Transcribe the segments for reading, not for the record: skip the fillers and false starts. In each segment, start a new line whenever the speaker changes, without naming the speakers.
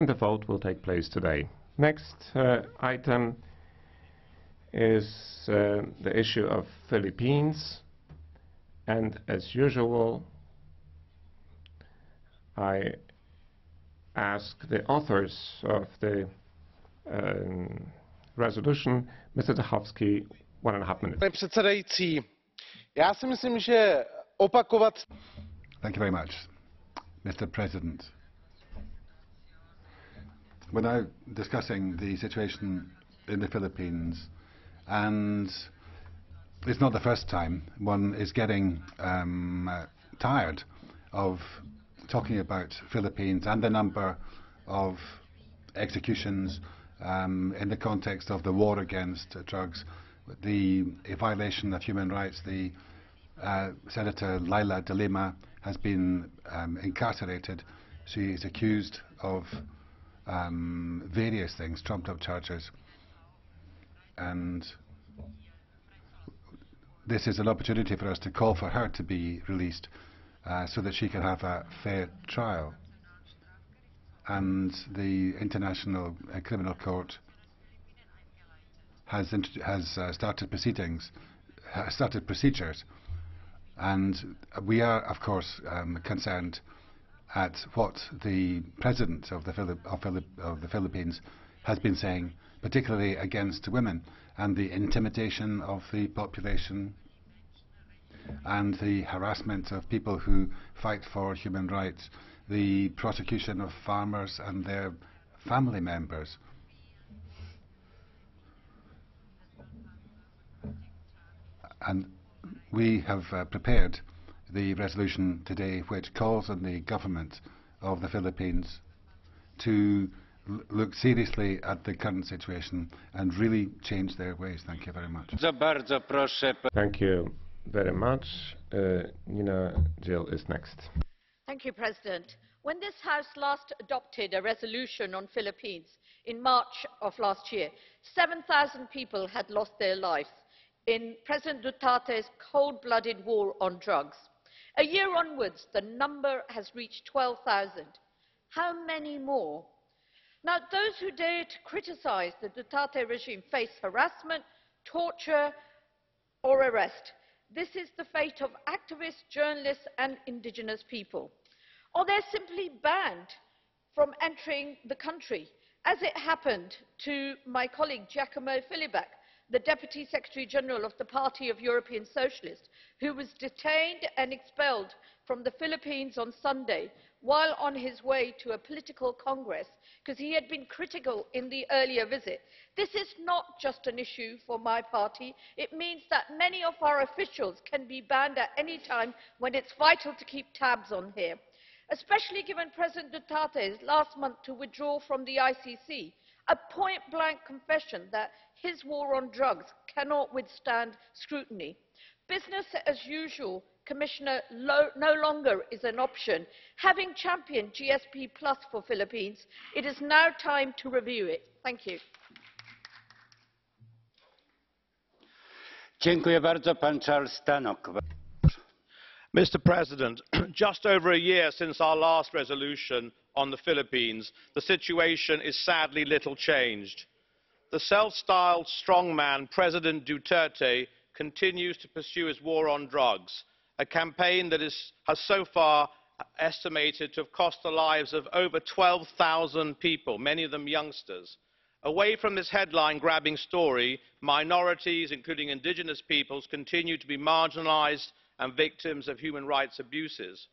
The vote will take place today. Next item is the issue of Philippines, and as usual I ask the authors of the resolution, Mr. Zdechovský, 1.5 minutes.
Pane předsedající, já si myslím, že opakovat...
Thank you very much, Mr. President. We're now discussing the situation in the Philippines, and it's not the first time. One is getting tired of talking about Philippines and the number of executions in the context of the war against drugs, the violation of human rights. The Senator Leila Lima has been incarcerated. She is accused of various things, trumped up charges, and this is an opportunity for us to call for her to be released so that she can have a fair trial. And the International Criminal Court has started procedures, and we are, of course, concerned at what the President of the Philippines has been saying, particularly against women, and the intimidation of the population and the harassment of people who fight for human rights, the prosecution of farmers and their family members. And we have prepared the resolution today which calls on the government of the Philippines to look seriously at the current situation and really change their ways. Thank you very much.
Thank you very much. Nina Jill is next.
Thank you, President. When this House last adopted a resolution on Philippines in March of last year, 7,000 people had lost their lives in President Duterte's cold-blooded war on drugs. A year onwards, the number has reached 12,000. How many more? Now, those who dare to criticize the Duterte regime face harassment, torture, or arrest. This is the fate of activists, journalists, and indigenous people. Or they're simply banned from entering the country, as it happened to my colleague Giacomo Filibeck, the Deputy Secretary General of the Party of European Socialists, who was detained and expelled from the Philippines on Sunday while on his way to a political congress because he had been critical in the earlier visit. This is not just an issue for my party. It means that many of our officials can be banned at any time when it's vital to keep tabs on here, especially given President Duterte's last month to withdraw from the ICC, a point-blank confession that his war on drugs cannot withstand scrutiny. Business as usual, Commissioner, no longer is an option. Having championed GSP Plus for Philippines, it is now time to review it. Thank you.
Mr. President, just over a year since our last resolution on the Philippines, the situation is sadly little changed. The self-styled strongman President Duterte continues to pursue his war on drugs, a campaign that has so far estimated to have cost the lives of over 12,000 people, many of them youngsters. Away from this headline-grabbing story, minorities, including indigenous peoples, continue to be marginalized and victims of human rights abuses.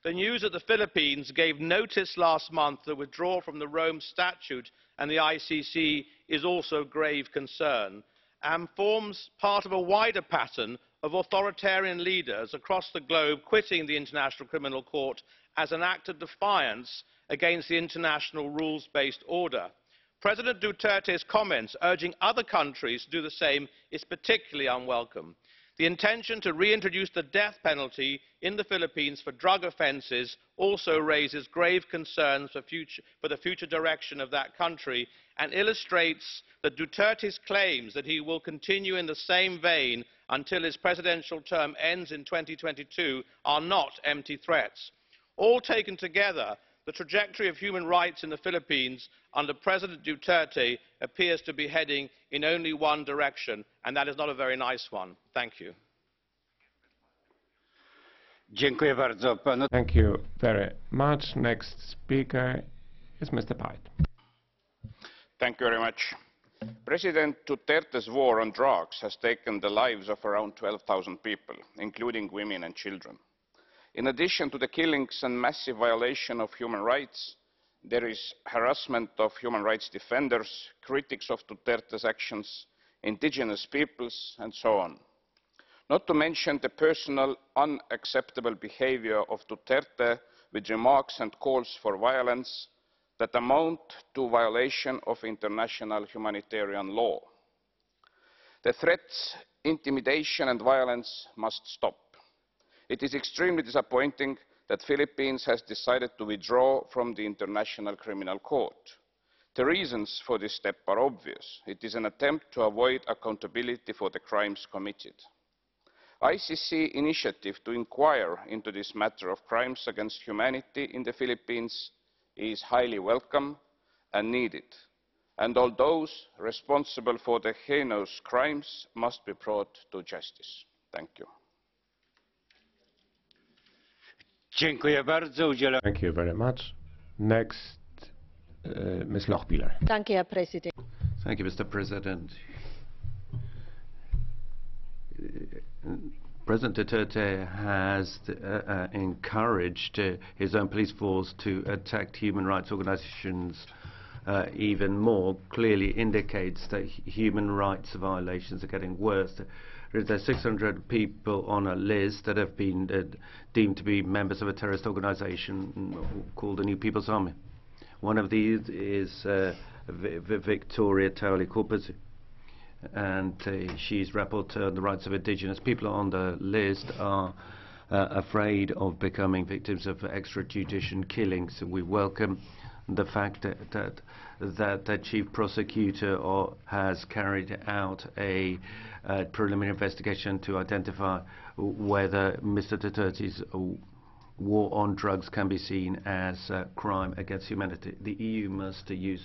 The news that the Philippines gave notice last month to withdraw from the Rome Statute and the ICC is also of grave concern and forms part of a wider pattern of authoritarian leaders across the globe quitting the International Criminal Court as an act of defiance against the international rules-based order. President Duterte's comments urging other countries to do the same is particularly unwelcome. The intention to reintroduce the death penalty in the Philippines for drug offences also raises grave concerns for the future direction of that country and illustrates that Duterte's claims that he will continue in the same vein until his presidential term ends in 2022 are not empty threats. All taken together, The trajectory of human rights in the Philippines under President Duterte appears to be heading in only one direction, and that is not a very nice one. Thank you.
Thank you very much. Next speaker is Mr. Pite.
Thank you very much. President Duterte's war on drugs has taken the lives of around 12,000 people, including women and children. In addition to the killings and massive violation of human rights, there is harassment of human rights defenders, critics of Duterte's actions, indigenous peoples, and so on. Not to mention the personal unacceptable behavior of Duterte with remarks and calls for violence that amount to violation of international humanitarian law. The threats, intimidation and violence must stop. It is extremely disappointing that the Philippines has decided to withdraw from the International Criminal Court. The reasons for this step are obvious. It is an attempt to avoid accountability for the crimes committed. ICC initiative to inquire into this matter of crimes against humanity in the Philippines is highly welcome and needed, and all those responsible for the heinous crimes must be brought to justice. Thank you.
Thank you very much. Next, Ms. Lochbihler.
Danke, Herr Präsident.
Thank you, Mr. President. President Duterte has encouraged his own police force to attack human rights organizations even more, clearly indicates that human rights violations are getting worse. There are 600 people on a list that have been deemed to be members of a terrorist organization called the New People's Army. One of these is Victoria Tauli-Corpus, and she's rapporteur on the rights of indigenous people. On the list are afraid of becoming victims of extrajudicial killings. We welcome the fact that the chief prosecutor has carried out a preliminary investigation to identify whether Mr. Duterte's war on drugs can be seen as a crime against humanity. The EU must use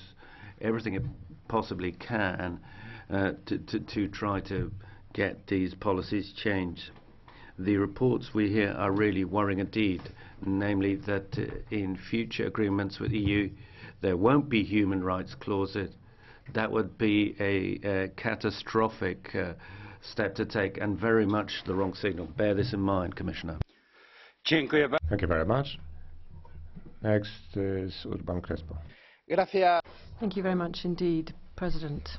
everything it possibly can to try to get these policies changed. The reports we hear are really worrying indeed, namely that in future agreements with the EU there won't be human rights clauses. That would be a catastrophic step to take and very much the wrong signal. Bear this in mind, Commissioner.
Thank you very much. Next is Urban Crespo.
Thank you very much indeed, President.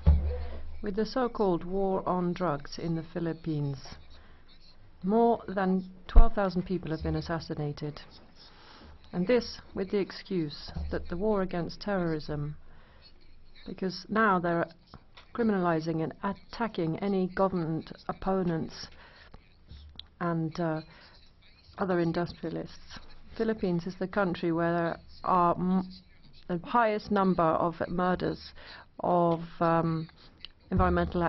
With the so-called war on drugs in the Philippines, more than 12,000 people have been assassinated. And this with the excuse that the war against terrorism, because now they're criminalizing and attacking any government opponents and other industrialists. Philippines is the country where there are the highest number of murders of environmental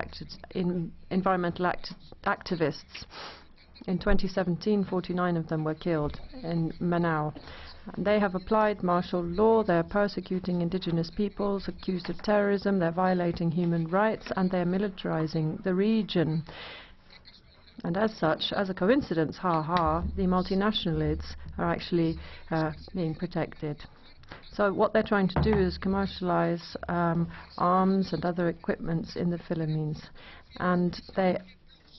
activists. In 2017, 49 of them were killed in Manao. And they have applied martial law, they're persecuting indigenous peoples accused of terrorism, they're violating human rights, and they're militarizing the region. And as such, as a coincidence, the multinationalists are actually being protected. So what they're trying to do is commercialize arms and other equipments in the Philippines. And they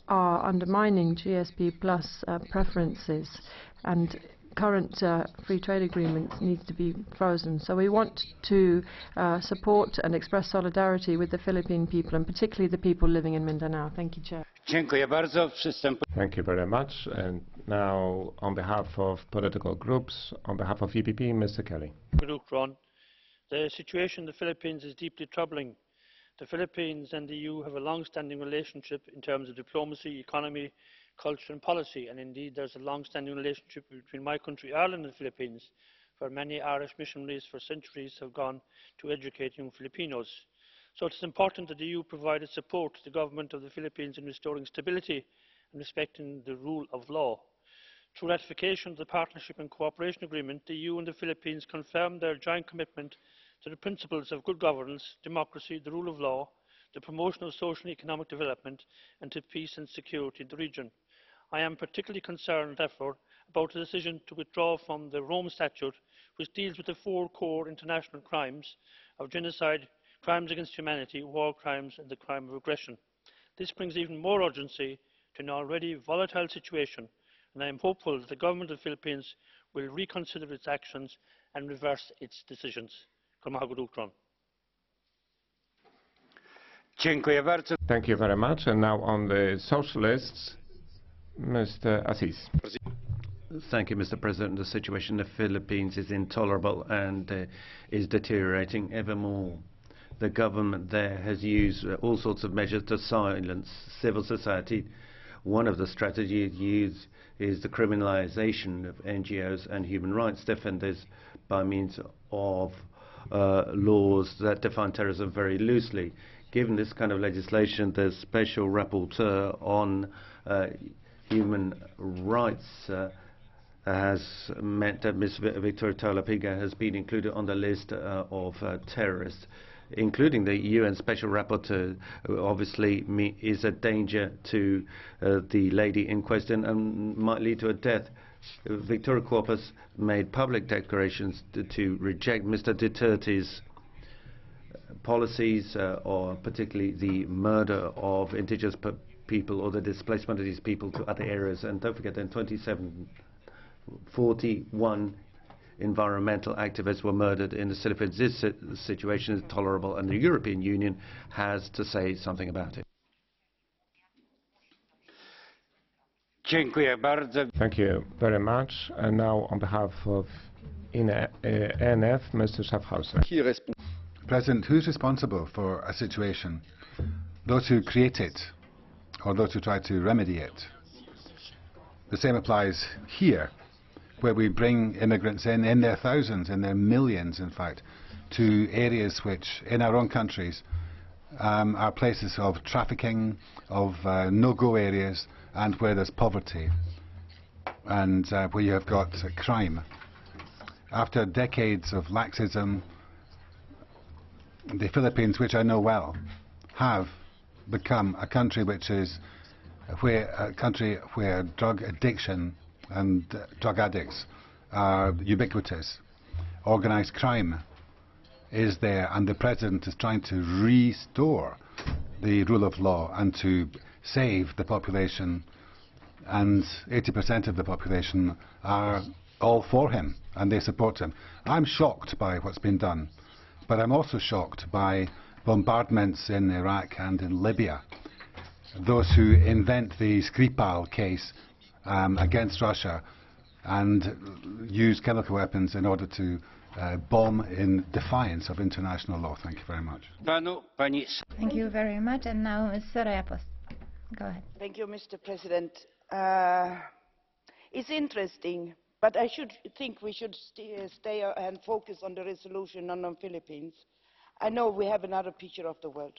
are undermining GSP plus preferences, and current free trade agreements need to be frozen. So we want to support and express solidarity with the Philippine people, and particularly the people living in Mindanao. Thank you, Chair.
Thank you very much. And now, on behalf of political groups, on behalf of EPP, Mr. Kelly.
The situation in the Philippines is deeply troubling. The Philippines and the EU have a long-standing relationship in terms of diplomacy, economy, culture and policy, and indeed there is a long-standing relationship between my country, Ireland, and the Philippines, where many Irish missionaries for centuries have gone to educate young Filipinos. So it is important that the EU provided support to the government of the Philippines in restoring stability and respecting the rule of law. Through ratification of the Partnership and Cooperation Agreement, the EU and the Philippines confirmed their joint commitment to the principles of good governance, democracy, the rule of law, the promotion of social and economic development, and to peace and security in the region. I am particularly concerned, therefore, about the decision to withdraw from the Rome Statute, which deals with the 4 core international crimes of genocide, crimes against humanity, war crimes and the crime of aggression. This brings even more urgency to an already volatile situation, and I am hopeful that the government of the Philippines will reconsider its actions and reverse its decisions.
Thank you very much. And now on the socialists, Mr. Assis.
Thank you, Mr. President. The situation in the Philippines is intolerable and is deteriorating ever more. The government there has used all sorts of measures to silence civil society. One of the strategies used is the criminalization of NGOs and human rights defenders by means of laws that define terrorism very loosely. Given this kind of legislation, the Special Rapporteur on human rights has meant that Ms. Victoria Talapiga has been included on the list of terrorists, including the UN Special Rapporteur, who obviously is a danger to the lady in question and might lead to a death. Victoria Corpus made public declarations to reject Mr. Duterte's policies, or particularly the murder of indigenous people or the displacement of these people to other areas. And don't forget that in 41 environmental activists were murdered in the Philippines. This situation is intolerable, and the European Union has to say something about it.
Thank you very much. And now on behalf of ENF, Mr. Schaffhauser.
President, who's responsible for a situation? Those who create it or those who try to remedy it? The same applies here, where we bring immigrants in their thousands, in their millions in fact, to areas which in our own countries are places of trafficking, of no-go areas, and where there's poverty and where you have got crime. After decades of laxism, the Philippines, which I know well, have become a country which is where drug addiction and drug addicts are ubiquitous. Organised crime is there, and the President is trying to restore the rule of law and to save the population, and 80% of the population are all for him and they support him. I'm shocked by what's been done, but I'm also shocked by bombardments in Iraq and in Libya. Those who invent the Skripal case against Russia and use chemical weapons in order to bomb in defiance of international law. Thank you very much.
Thank you very much. And now Ms. Soraya Post. Go ahead.
Thank you, Mr. President. It's interesting, but I think we should stay and focus on the resolution on the Philippines. I know we have another picture of the world.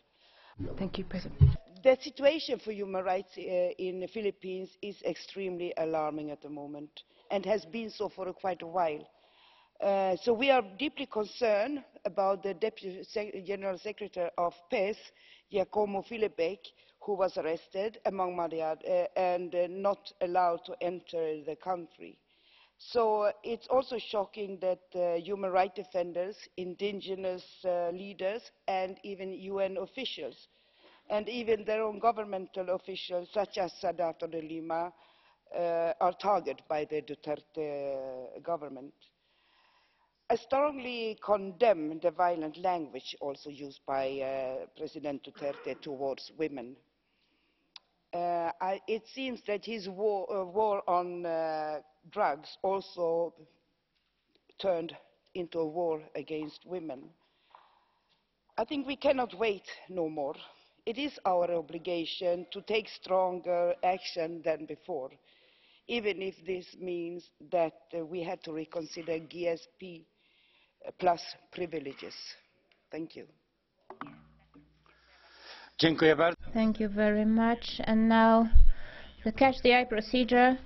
Thank you, President.
The situation for human rights in the Philippines is extremely alarming at the moment and has been so for quite a while. So we are deeply concerned about the Deputy General Secretary of PES, Giacomo Filipek, who was arrested, among many others, and not allowed to enter the country. So it's also shocking that human rights defenders, indigenous leaders, and even UN officials, and even their own governmental officials, such as Senator de Lima, are targeted by the Duterte government. I strongly condemn the violent language also used by President Duterte towards women. It seems that his war on drugs also turned into a war against women. I think we cannot wait no more. It is our obligation to take stronger action than before, even if this means that we had to reconsider GSP plus privileges. Thank you.
Thank you very much. And now the catch the eye procedure.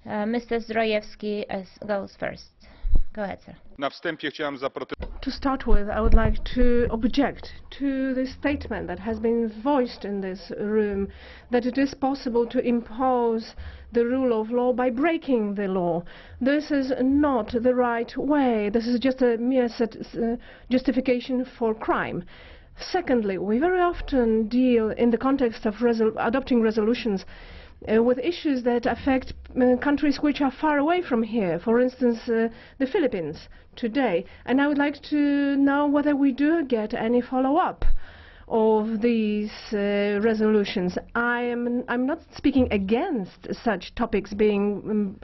Mr. Zdrojewski goes first. Go ahead, sir.
To start with, I would like to object to the statement that has been voiced in this room that it is possible to impose the rule of law by breaking the law. This is not the right way. This is just a mere justification for crime. Secondly, we very often deal in the context of adopting resolutions with issues that affect countries which are far away from here, for instance the Philippines today. And I would like to know whether we do get any follow-up of these resolutions. I'm not speaking against such topics being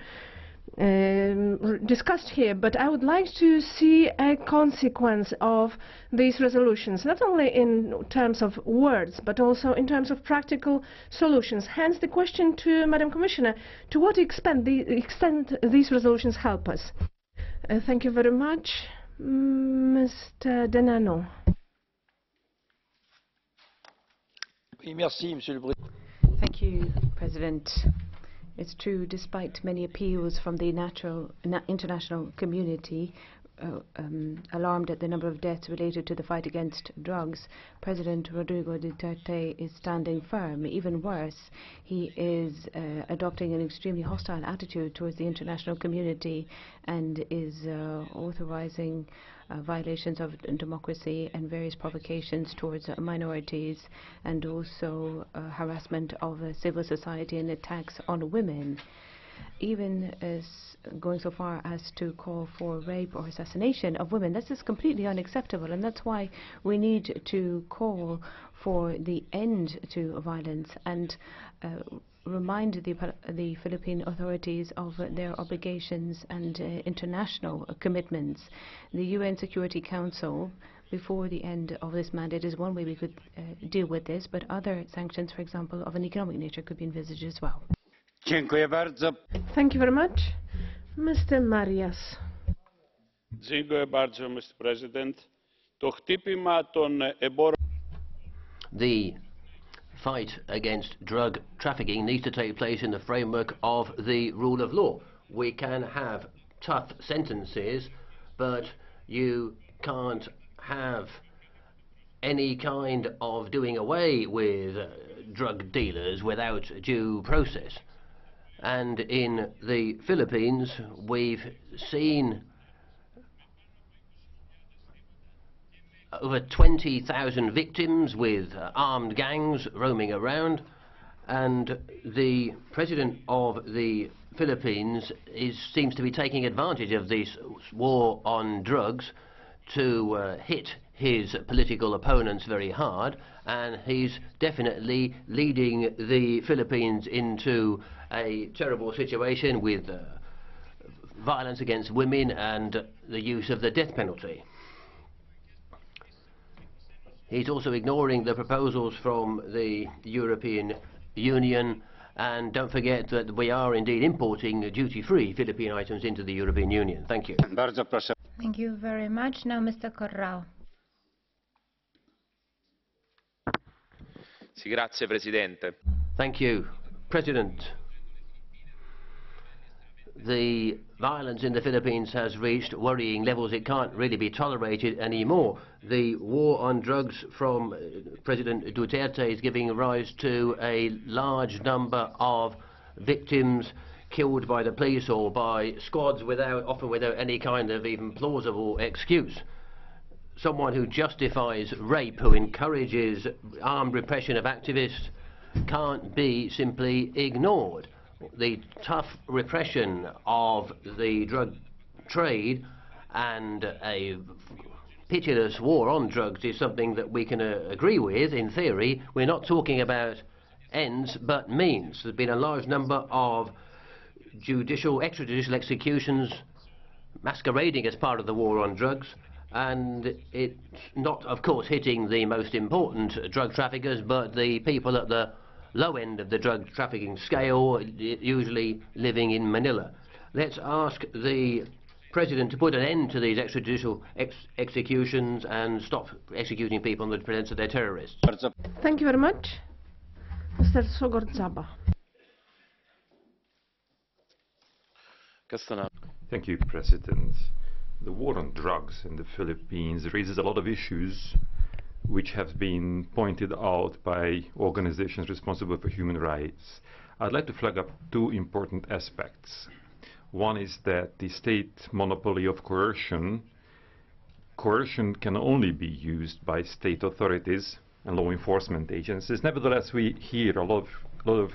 discussed here, but I would like to see a consequence of these resolutions, not only in terms of words, but also in terms of practical solutions. Hence the question to Madam Commissioner, to what extent these resolutions help us? Thank you very much. Mr. Denano.
Thank you, President. It's true, despite many appeals from the international community, alarmed at the number of deaths related to the fight against drugs, President Rodrigo Duterte is standing firm. Even worse, he is adopting an extremely hostile attitude towards the international community and is authorizing violations of democracy and various provocations towards minorities, and also harassment of civil society and attacks on women, even as going so far as to call for rape or assassination of women. This is completely unacceptable, and that's why we need to call for the end to violence and remind the Philippine authorities of their obligations and international commitments. The UN Security Council, before the end of this mandate, is one way we could deal with this, but other sanctions, for example, of an economic nature, could be envisaged as well.
Thank you very much. Mr. Marias.
Mr. President.
The fight against drug trafficking needs to take place in the framework of the rule of law. We can have tough sentences, but you can't have any kind of doing away with drug dealers without due process. And in the Philippines, we've seen over 20,000 victims with armed gangs roaming around, and the president of the Philippines seems to be taking advantage of this war on drugs to hit his political opponents very hard, and he's definitely leading the Philippines into a terrible situation with violence against women and the use of the death penalty. He's also ignoring the proposals from the European Union, and don't forget that we are indeed importing duty-free Philippine items into the European Union. Thank you.
Thank you very much. Now Mr. Corrao.
Grazie, Presidente.
Thank you, President. The violence in the Philippines has reached worrying levels. It can't really be tolerated anymore. The war on drugs from President Duterte is giving rise to a large number of victims killed by the police or by squads often without any kind of even plausible excuse. Someone who justifies rape, who encourages armed repression of activists, can't be simply ignored. The tough repression of the drug trade and a pitiless war on drugs is something that we can agree with in theory. We're not talking about ends but means. There's been a large number of extrajudicial executions masquerading as part of the war on drugs, and it's not, of course, hitting the most important drug traffickers, but the people at the low end of the drug trafficking scale, usually living in Manila. Let's ask the President to put an end to these extrajudicial executions and stop executing people on the pretense that they're terrorists.
Thank you very much. Mr. Sogordzaba.
Thank you, President. The war on drugs in the Philippines raises a lot of issues which have been pointed out by organizations responsible for human rights. I'd like to flag up two important aspects. One is that the state monopoly of coercion can only be used by state authorities and law enforcement agencies. Nevertheless, we hear a lot of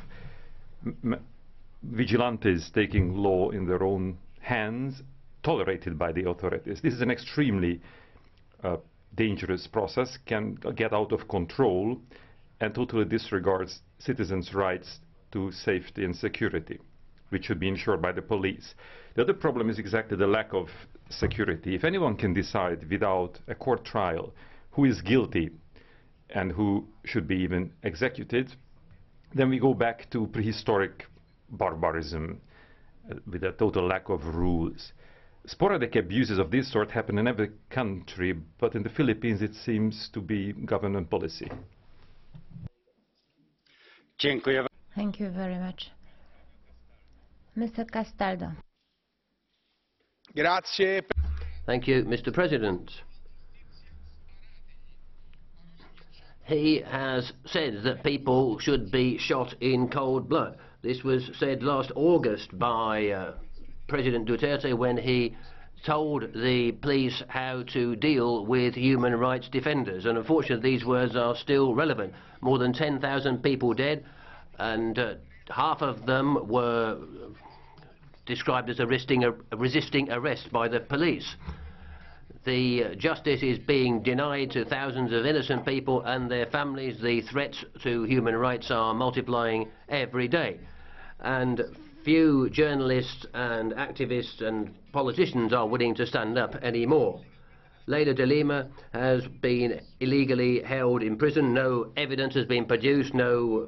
vigilantes taking law in their own hands, tolerated by the authorities. This is an extremely dangerous process, can get out of control, and totally disregards citizens' rights to safety and security, which should be ensured by the police. The other problem is exactly the lack of security. If anyone can decide without a court trial who is guilty and who should be even executed, then we go back to prehistoric barbarism with a total lack of rules. Sporadic abuses of this sort happen in every country, but in the Philippines it seems to be government policy.
Thank you very much. Mr. Castaldo.
Grazie.
Thank you, Mr. President. He has said that people should be shot in cold blood. This was said last August by President Duterte when he told the police how to deal with human rights defenders. And unfortunately, these words are still relevant. More than 10,000 people dead, and half of them were described as resisting arrest by the police. The justice is being denied to thousands of innocent people and their families. The threats to human rights are multiplying every day. And few journalists and activists and politicians are willing to stand up anymore. Leila Lima has been illegally held in prison. No evidence has been produced. No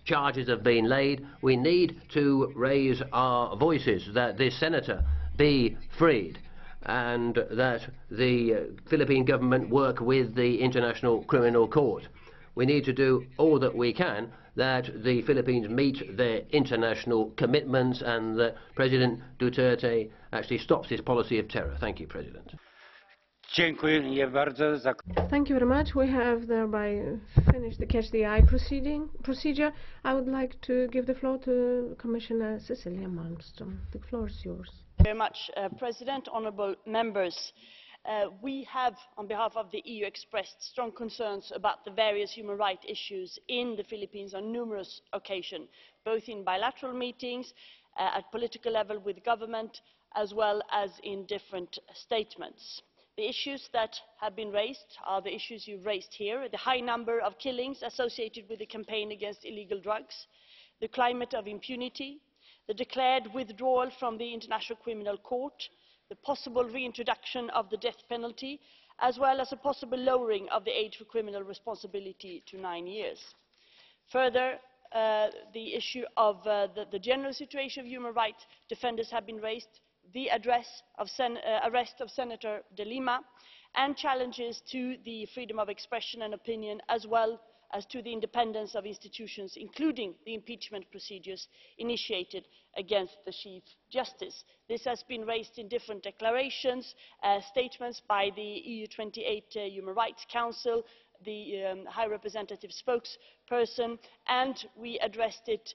charges have been laid. We need to raise our voices that this senator be freed and that the Philippine government work with the International Criminal Court. We need to do all that we can that the Philippines meet their international commitments and that President Duterte actually stops this policy of terror. Thank you, President.
Thank you very much. We have thereby finished the Catch the Eye procedure. I would like to give the floor to Commissioner Cecilia Malmström. The floor is yours.
Very much, President, honourable members. We have, on behalf of the EU, expressed strong concerns about the various human rights issues in the Philippines on numerous occasions, both in bilateral meetings, at political level with government, as well as in different statements. The issues that have been raised are the issues you raised here: the high number of killings associated with the campaign against illegal drugs, the climate of impunity, the declared withdrawal from the International Criminal Court, the possible reintroduction of the death penalty, as well as a possible lowering of the age for criminal responsibility to 9 years. Further, the issue of the general situation of human rights defenders have been raised, the arrest of Senator de Lima, and challenges to the freedom of expression and opinion, as well as to the independence of institutions, including the impeachment procedures initiated against the Chief Justice. This has been raised in different declarations, statements by the EU28 Human Rights Council, the High Representative spokesperson, and we addressed it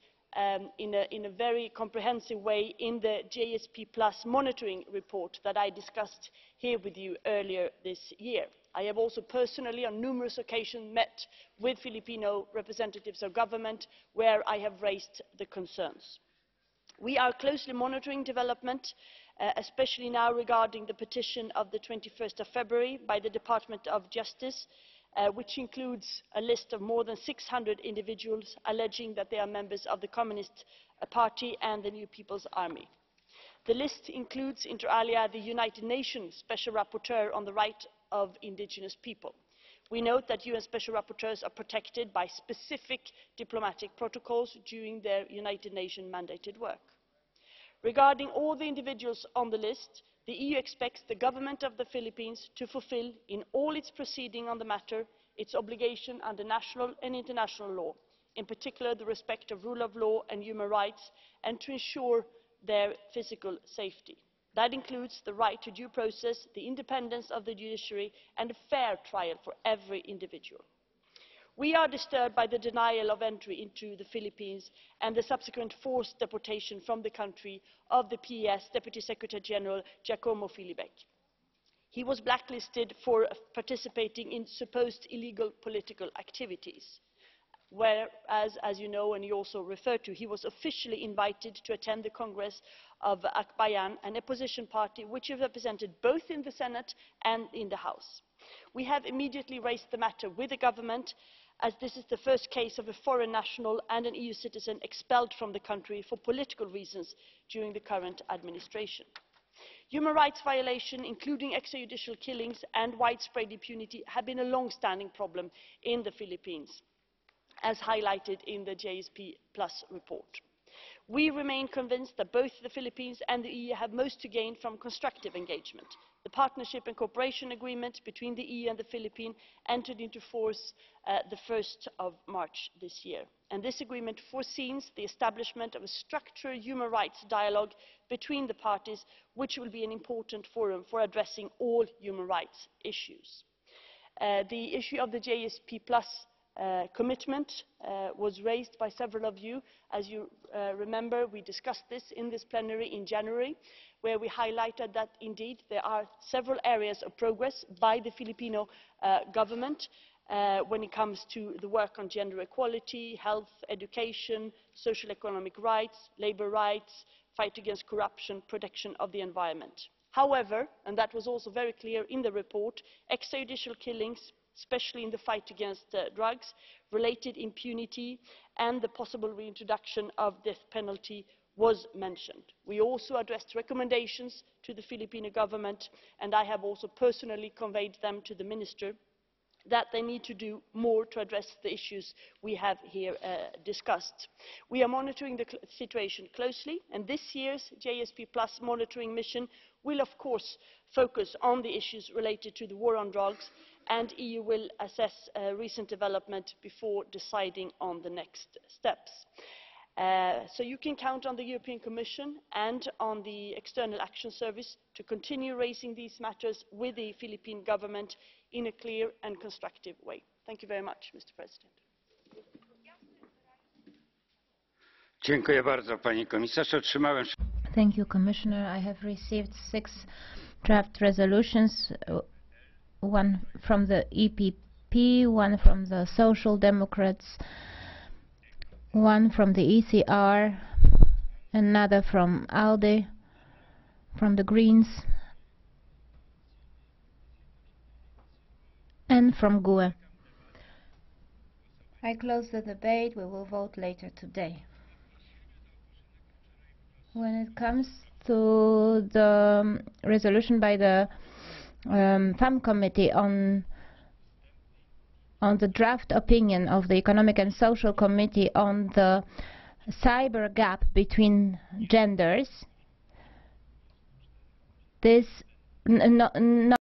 in a very comprehensive way in the GSP Plus monitoring report that I discussed here with you earlier this year. I have also personally on numerous occasions met with Filipino representatives of government where I have raised the concerns. We are closely monitoring development, especially now regarding the petition of the 21st of February by the Department of Justice, which includes a list of more than 600 individuals alleging that they are members of the Communist Party and the New People's Army. The list includes, inter alia, the United Nations Special Rapporteur on the Rights of Indigenous People. We note that UN Special Rapporteurs are protected by specific diplomatic protocols during their United Nations mandated work. Regarding all the individuals on the list, the EU expects the government of the Philippines to fulfil, in all its proceedings on the matter, its obligation under national and international law, in particular the respect of rule of law and human rights, and to ensure their physical safety. That includes the right to due process, the independence of the judiciary and a fair trial for every individual. We are disturbed by the denial of entry into the Philippines and the subsequent forced deportation from the country of the PES Deputy Secretary General Giacomo Filibeck. He was blacklisted for participating in supposed illegal political activities, whereas, as you know and you also referred to, he was officially invited to attend the Congress of Akbayan, an opposition party which is represented both in the Senate and in the House. We have immediately raised the matter with the government, as this is the first case of a foreign national and an EU citizen expelled from the country for political reasons during the current administration. Human rights violations, including extrajudicial killings and widespread impunity, have been a long-standing problem in the Philippines, as highlighted in the GSP Plus report. We remain convinced that both the Philippines and the EU have most to gain from constructive engagement. The Partnership and Cooperation Agreement between the EU and the Philippines entered into force the 1st of March this year, and this agreement foresees the establishment of a structured human rights dialogue between the parties, which will be an important forum for addressing all human rights issues. The issue of the GSP Plus commitment was raised by several of you. As you remember, we discussed this in this plenary in January, where we highlighted that indeed there are several areas of progress by the Filipino government when it comes to the work on gender equality, health, education, social economic rights, labour rights, fight against corruption, protection of the environment. However, and that was also very clear in the report, extrajudicial killings, especially in the fight against drugs, related impunity and the possible reintroduction of the death penalty was mentioned. We also addressed recommendations to the Filipino government, and I have also personally conveyed them to the Minister, that they need to do more to address the issues we have here discussed. We are monitoring the situation closely, and this year's GSP Plus monitoring mission will of course focus on the issues related to the war on drugs, and the EU will assess recent development before deciding on the next steps. So you can count on the European Commission and on the External Action Service to continue raising these matters with the Philippine government in a clear and constructive way. Thank you very much, Mr. President.
Thank you, Commissioner. I have received 6 draft resolutions, one from the EPP, one from the Social Democrats, one from the ECR, another from ALDE, from the Greens, and from GUE. I close the debate. We will vote later today. When it comes to the resolution by the FAM Committee on the draft opinion of the Economic and Social Committee on the cyber gap between genders, this